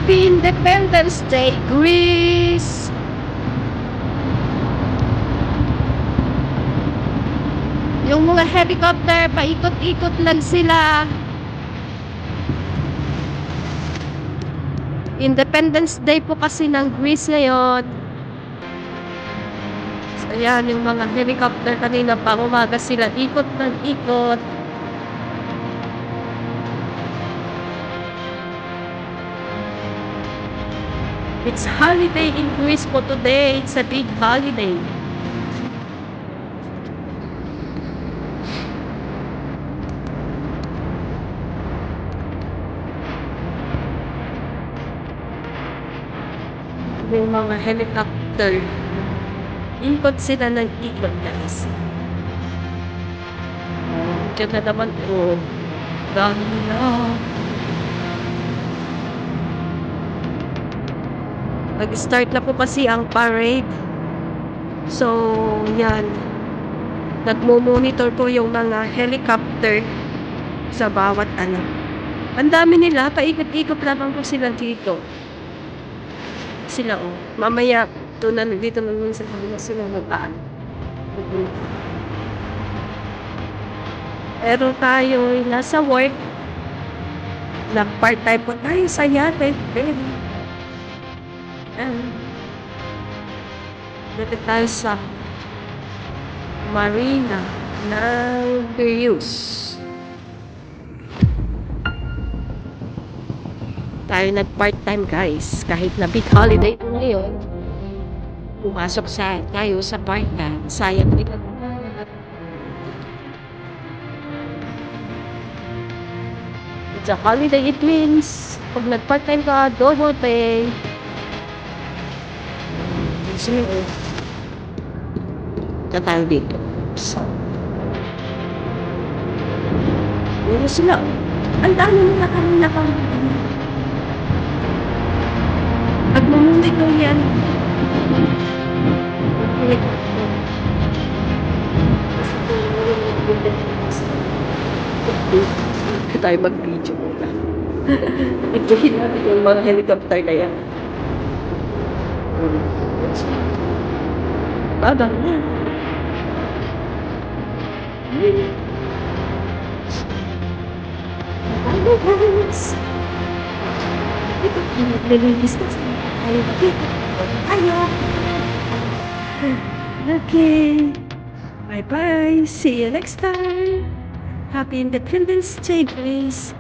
Happy Independence Day, Greece! Yung mga helicopter, paikot-ikot lang sila. Independence Day po kasi ng Greece ngayon. So, ayan, yung mga helicopter kanina pa umaga sila, ikot ng ikot. It's holiday in Greece po today. It's a big holiday. Yung mga helicopter, ikot sila ng ikot, guys. Diyan na naman po. Dami na. Nag-start na po kasi ang parade. So, yan. Nagmo-monitor po yung mga helicopter sa bawat ano. Ang dami nila, paikot-ikot lamang po sila dito. Sila mamaya, dito naman sa kanila sila mag-aan. Pero tayo nasa work. Nag-part-time po tayo sa yate. Dito tayo sa Marina ng Piraeus. Tayo nag-part-time, guys. Kahit na big holiday po ngayon, pumasok tayo sa part-time. Sayang din. It's a holiday, it means pag nag-part-time ka, double pay. Ito tayo dito. Ano sila? Ang dami nila kanina pa. Pagmumundi ko yan. Ito tayo mag-video muna. Ituhin natin yung mga helicopter na yan. Baba na. Hello guys! Ito, nililis na sila. Ayaw! Okay. Bye-bye. See you next time. Happy Independence Day, guys.